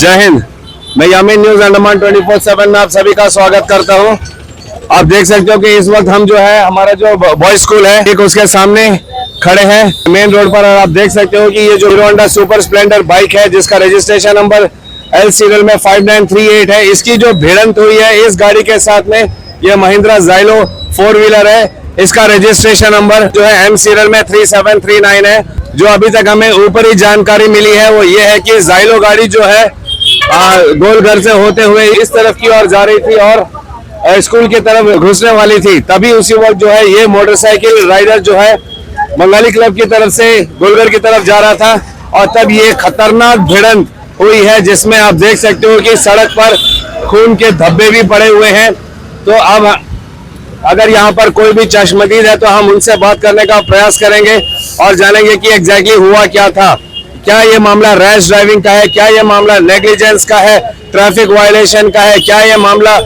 जय हिंद। मैं यामीन न्यूज अंडमान 24/7 में आप सभी का स्वागत करता हूं। आप देख सकते हो कि इस वक्त हम जो है हमारा जो बॉय स्कूल है एक उसके सामने खड़े हैं मेन रोड पर। और आप देख सकते हो कि ये जो hero Honda super Splendor bike है जिसका रजिस्ट्रेशन नंबर L सीरियल में 5938 है, इसकी जो भिड़ंत हुई है इस गाड़ी के साथ में ये महिंद्रा ज़ाइलो 4 व्हीलर है। इसका रजिस्ट्रेशन नंबर जो है M सीरियल में 3739 है। जो अभी तक हमें ऊपरी जानकारी मिली है वो ये है कि ज़ाइलो गाड़ी जो है गोलघर से होते हुए इस तरफ की ओर जा रही थी और स्कूल की तरफ घुसने वाली थी। तभी उसी वक्त जो है ये मोटरसाइकिल राइडर जो है बंगाली क्लब की तरफ से गोलघर की तरफ जा रहा था और तब ये खतरनाक भिड़ंत हुई है जिसमें आप देख सकते हो कि सड़क पर खून के धब्बे भी पड़े हुए हैं। तो अब अगर यहाँ पर कोई भी चश्मदीद है तो हम उनसे बात करने का प्रयास करेंगे और जानेंगे कि एग्जैक्टली हुआ क्या था। क्या ये मामला रैश ड्राइविंग का है, क्या ये मामला नेग्लिजेंस का है, ट्रैफिक वायलेशन का है, क्या ये मामला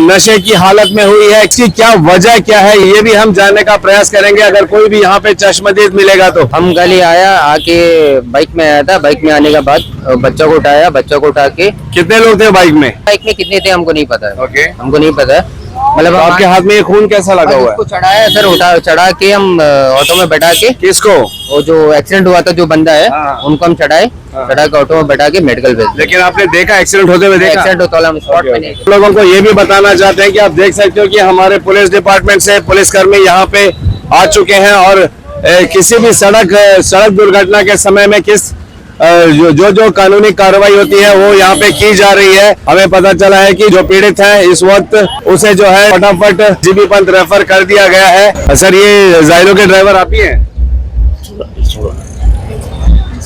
नशे की हालत में हुई है, इसकी क्या वजह क्या है, ये भी हम जानने का प्रयास करेंगे। अगर कोई भी यहाँ पे चश्मदीद मिलेगा तो हम कल ही आया आके बाइक में आया था। बाइक में आने के बाद बच्चों को उठाया, बच्चों को उठा के कितने लोग थे बाइक में कितने थे हमको नहीं पता है। ओके, हमको नहीं पता है। मतलब तो आपके हाथ में ये खून कैसा लगा हुआ है? उसको चढ़ाया सर, चढ़ा के हम ऑटो में बैठा के। किसको? वो जो एक्सीडेंट हुआ था जो बंदा है उनको हम चढ़ा के ऑटो में बैठा के मेडिकल भेज। लेकिन आपने देखा एक्सीडेंट होते हुए? देखा एक्सीडेंट होता हम स्पॉट पे नहीं। लोगों को ये भी बताना चाहते हैं कि आप देख सकते हो कि हमारे पुलिस डिपार्टमेंट से पुलिसकर्मी यहाँ पे आ चुके हैं और किसी भी सड़क दुर्घटना के समय में किस जो कानूनी कार्रवाई होती है वो यहाँ पे की जा रही है। हमें पता चला है कि जो पीड़ित है इस वक्त उसे जो है फटाफट जीबी पंत रेफर कर दिया गया है। सर, ये ज़ाइलो के ड्राइवर आप ही हैं?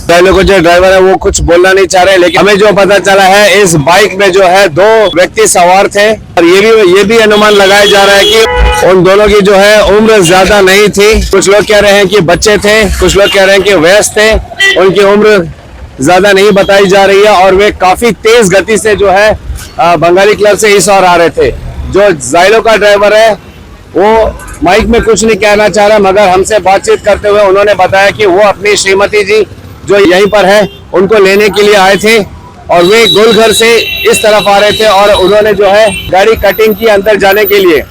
ज़ाइलो के जो ड्राइवर है वो कुछ बोलना नहीं चाह रहे, लेकिन हमें जो पता चला है इस बाइक में जो है 2 व्यक्ति सवार थे और ये भी अनुमान लगाया जा रहा है कि उन दोनों की जो है उम्र ज्यादा नहीं थी। कुछ लोग कह रहे हैं कि बच्चे थे, कुछ लोग कह रहे हैं कि वयस्क थे। उनकी उम्र ज्यादा नहीं बताई जा रही है और वे काफी तेज गति से जो है बंगाली क्लब से इस ओर आ रहे थे। जो ज़ाइलो का ड्राइवर है वो माइक में कुछ नहीं कहना चाह रहा, मगर हमसे बातचीत करते हुए उन्होंने बताया कि वो अपनी श्रीमती जी जो यहीं पर है उनको लेने के लिए आए थे और वे गोलघर से इस तरफ आ रहे थे और उन्होंने जो है गाड़ी कटिंग की अंदर जाने के लिए,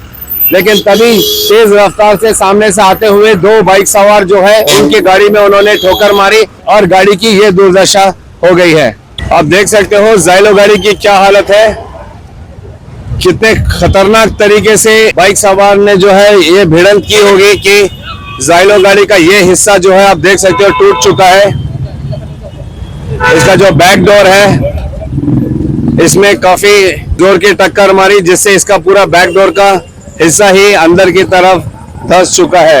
लेकिन तभी तेज रफ्तार से सामने से आते हुए 2 बाइक सवार जो है उनकी गाड़ी में उन्होंने ठोकर मारी और गाड़ी की ये दुर्दशा हो गई है। आप देख सकते हो ज़ाइलो गाड़ी की क्या हालत है, कितने खतरनाक तरीके से बाइक सवार ने जो है ये भिड़ंत की होगी कि ज़ाइलो गाड़ी का ये हिस्सा जो है आप देख सकते हो टूट चुका है। इसका जो बैक डोर है इसमें काफी जोर की टक्कर मारी जिससे इसका पूरा बैक डोर का हिस्सा ही अंदर की तरफ धंस चुका है।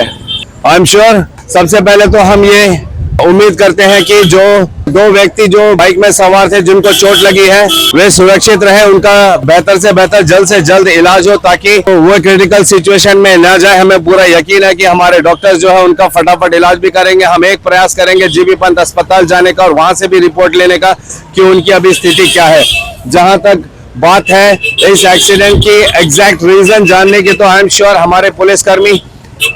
आई एम श्योर सबसे पहले तो हम ये उम्मीद करते हैं कि जो 2 व्यक्ति जो बाइक में सवार थे जिनको चोट लगी है वे सुरक्षित रहे, उनका बेहतर से बेहतर जल्द से जल्द इलाज हो ताकि वो क्रिटिकल सिचुएशन में ना जाए। हमें पूरा यकीन है कि हमारे डॉक्टर्स जो है उनका फटाफट इलाज भी करेंगे। हम एक प्रयास करेंगे जीबी पंत अस्पताल जाने का और वहां से भी रिपोर्ट लेने का कि उनकी अभी स्थिति क्या है। जहां तक बात है इस एक्सीडेंट की एग्जैक्ट रीजन जानने की, तो आई एम श्योर हमारे पुलिसकर्मी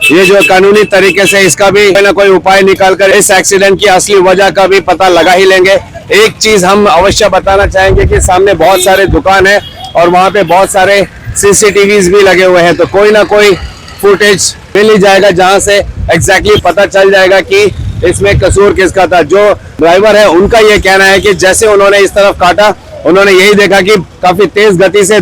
ये जो कानूनी तरीके से इसका भी कोई ना कोई उपाय निकालकर इस एक्सीडेंट की असली वजह का भी पता लगा ही लेंगे। एक चीज हम अवश्य बताना चाहेंगे कि सामने बहुत सारे दुकान है और वहां पे बहुत सारे CCTVs भी लगे हुए हैं, तो कोई ना कोई फुटेज मिल ही जाएगा जहां से एग्जैक्टली पता चल जाएगा कि इसमें कसूर किसका था। जो ड्राइवर है उनका ये कहना है कि जैसे उन्होंने इस तरफ काटा उन्होंने यही देखा कि काफी तेज गति से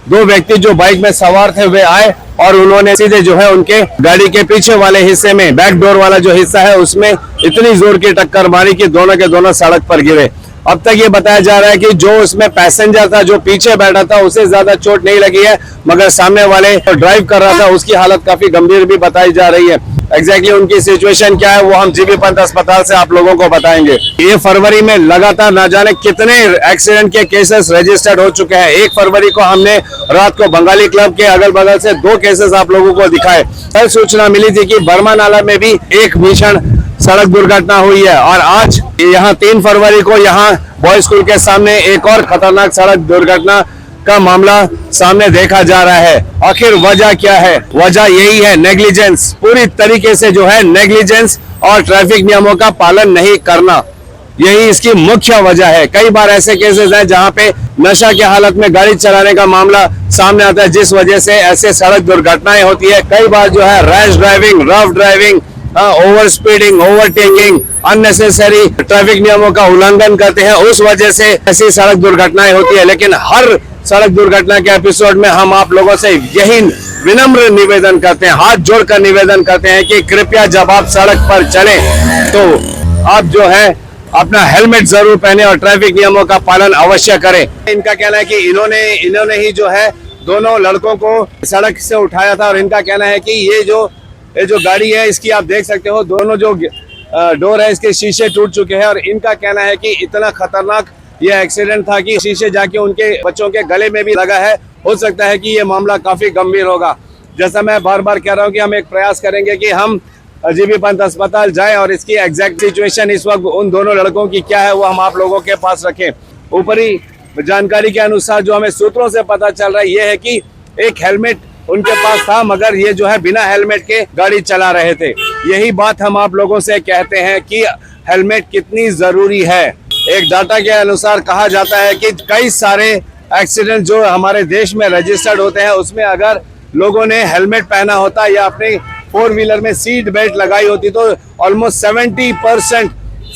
2 व्यक्ति जो बाइक में सवार थे वे आए और उन्होंने सीधे जो है उनके गाड़ी के पीछे वाले हिस्से में बैक डोर वाला जो हिस्सा है उसमें इतनी जोर की टक्कर मारी कि दोनों के दोनों सड़क पर गिरे। अब तक ये बताया जा रहा है कि जो उसमें पैसेंजर था जो पीछे बैठा था उसे ज्यादा चोट नहीं लगी है, मगर सामने वाले जो ड्राइव कर रहा था उसकी हालत काफी गंभीर भी बताई जा रही है। एग्जैक्टली उनकी सिचुएशन क्या है वो हम जीबी पंत अस्पताल से आप लोगों को बताएंगे। ये फरवरी में लगातार ना जाने कितने एक्सीडेंट के केसेस रजिस्टर्ड हो चुके हैं। 1 फरवरी को हमने रात को बंगाली क्लब के अगल बगल से 2 केसेस आप लोगों को दिखाए। कल सूचना मिली थी कि बर्मा नाला में भी एक भीषण सड़क दुर्घटना हुई है और आज यहाँ 3 फरवरी को यहाँ बॉय स्कूल के सामने एक और खतरनाक सड़क दुर्घटना का मामला सामने देखा जा रहा है। आखिर वजह क्या है? वजह यही है नेग्लिजेंस, पूरी तरीके से जो है नेग्लिजेंस और ट्रैफिक नियमों का पालन नहीं करना। यही इसकी मुख्य वजह है। कई बार ऐसे केसेस हैं जहां पे नशा की हालत में गाड़ी चलाने का मामला सामने आता है, जिस वजह से ऐसे सड़क दुर्घटनाएं होती है। कई बार जो है rash driving, rough driving, over speeding, overtaking, unnecessary traffic नियमों का उल्लंघन करते हैं, उस वजह से ऐसी सड़क दुर्घटनाएं होती है। लेकिन हर सड़क दुर्घटना के एपिसोड में हम आप लोगों से यही विनम्र निवेदन करते हैं, हाथ जोड़कर निवेदन करते हैं कि कृपया जब आप सड़क पर चलें तो आप जो है अपना हेलमेट जरूर पहने और ट्रैफिक नियमों का पालन अवश्य करें। इनका कहना है कि इन्होंने ही जो है दोनों लड़कों को सड़क से उठाया था और इनका कहना है कि ये जो गाड़ी है इसकी आप देख सकते हो, दोनों जो डोर है इसके शीशे टूट चुके हैं और इनका कहना है कि इतना खतरनाक ये एक्सीडेंट था कि शीशे जाके उनके बच्चों के गले में भी लगा है। हो सकता है कि ये मामला काफी गंभीर होगा। जैसा मैं बार बार कह रहा हूँ कि हम एक प्रयास करेंगे कि हम जीबी पंत अस्पताल जाएं और इसकी एग्जैक्ट सिचुएशन इस वक्त उन दोनों लड़कों की क्या है वो हम आप लोगों के पास रखें। ऊपरी जानकारी के अनुसार जो हमें सूत्रों से पता चल रहा है ये है कि एक हेलमेट उनके पास था, मगर ये जो है बिना हेलमेट के गाड़ी चला रहे थे। यही बात हम आप लोगों से कहते हैं कि हेलमेट कितनी जरूरी है। एक डाटा के अनुसार कहा जाता है कि कई सारे एक्सीडेंट जो हमारे देश में रजिस्टर्ड होते हैं उसमें अगर लोगों ने हेलमेट पहना होता या अपने 4 व्हीलर में सीट बेल्ट लगाई होती तो ऑलमोस्ट 70%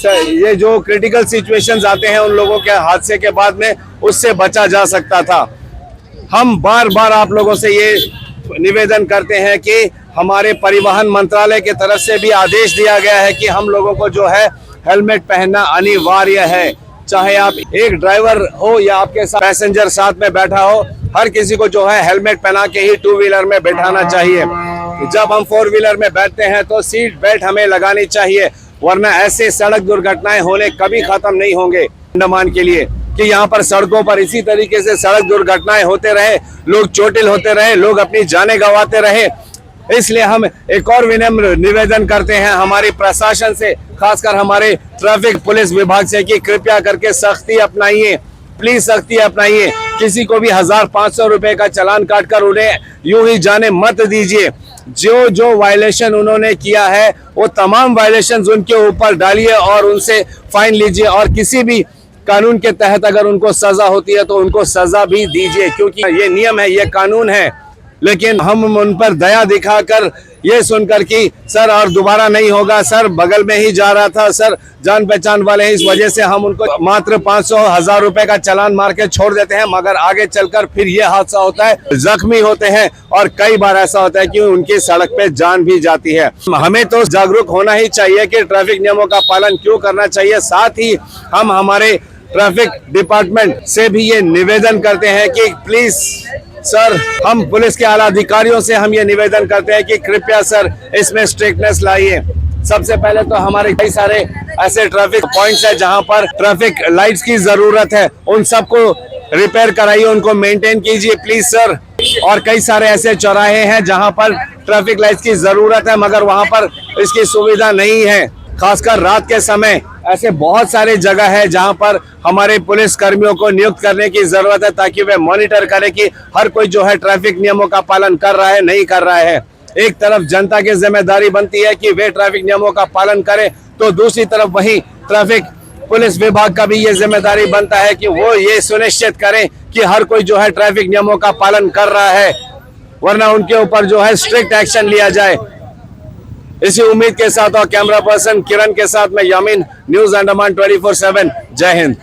ये जो क्रिटिकल सिचुएशंस आते हैं उन लोगों के हादसे के बाद में उससे बचा जा सकता था। हम बार बार आप लोगों से ये निवेदन करते हैं कि हमारे परिवहन मंत्रालय की तरफ से भी आदेश दिया गया है कि हम लोगों को जो है हेलमेट पहनना अनिवार्य है। चाहे आप एक ड्राइवर हो या आपके साथ पैसेंजर साथ में बैठा हो, हर किसी को जो है हेलमेट पहना के ही 2 व्हीलर में बैठाना चाहिए। जब हम 4 व्हीलर में बैठते हैं तो सीट बेल्ट हमें लगानी चाहिए, वरना ऐसे सड़क दुर्घटनाएं होने कभी खत्म नहीं होंगे अंडमान के लिए कि यहाँ पर सड़कों पर इसी तरीके से सड़क दुर्घटनाएं होते रहे, लोग चोटिल होते रहे, लोग अपनी जानें गंवाते रहे। इसलिए हम एक और विनम्र निवेदन करते हैं हमारी प्रशासन से, खासकर हमारे ट्रैफिक पुलिस विभाग से कि कृपया करके सख्ती अपनाइए, प्लीज सख्ती अपनाइए। किसी को भी 1500 रुपए का चालान काटकर उन्हें यूं ही जाने मत दीजिए। जो वायलेशन उन्होंने किया है वो तमाम वायलेशंस उनके ऊपर डालिए और उनसे फाइन लीजिए और किसी भी कानून के तहत अगर उनको सजा होती है तो उनको सजा भी दीजिए, क्योंकि ये नियम है, ये कानून है। लेकिन हम उन पर दया दिखाकर ये सुनकर कि सर और दोबारा नहीं होगा, सर बगल में ही जा रहा था, सर जान पहचान वाले हैं, इस वजह से हम उनको मात्र 500-1000 रुपए का चालान मार के छोड़ देते हैं, मगर आगे चलकर फिर ये हादसा होता है, जख्मी होते हैं और कई बार ऐसा होता है कि उनकी सड़क पे जान भी जाती है। हमें तो जागरूक होना ही चाहिए कि ट्रैफिक नियमों का पालन क्यों करना चाहिए। साथ ही हम हमारे ट्रैफिक डिपार्टमेंट से भी ये निवेदन करते हैं कि प्लीज सर, हम पुलिस के आला अधिकारियों से हम ये निवेदन करते हैं कि कृपया सर इसमें स्ट्रिक्टनेस लाइए। सबसे पहले तो हमारे कई सारे ऐसे ट्रैफिक पॉइंट्स हैं जहां पर ट्रैफिक लाइट्स की जरूरत है, उन सबको रिपेयर कराइए, उनको मेंटेन कीजिए प्लीज सर। और कई सारे ऐसे चौराहे हैं जहां पर ट्रैफिक लाइट्स की जरूरत है मगर वहां पर इसकी सुविधा नहीं है। खासकर रात के समय ऐसे बहुत सारे जगह है जहां पर हमारे पुलिस कर्मियों को नियुक्त करने की जरूरत है ताकि वे मॉनिटर करें कि हर कोई जो है ट्रैफिक नियमों का पालन कर रहा है नहीं कर रहा है। एक तरफ जनता की जिम्मेदारी बनती है कि वे ट्रैफिक नियमों का पालन करें, तो दूसरी तरफ वही ट्रैफिक पुलिस विभाग का भी ये जिम्मेदारी बनता है कि वो ये सुनिश्चित करें कि हर कोई जो है ट्रैफिक नियमों का पालन कर रहा है, वरना उनके ऊपर जो है स्ट्रिक्ट एक्शन लिया जाए। इसी उम्मीद के साथ और कैमरा पर्सन किरण के साथ मैं यामीन, न्यूज अंडमान 24/7। जय हिंद।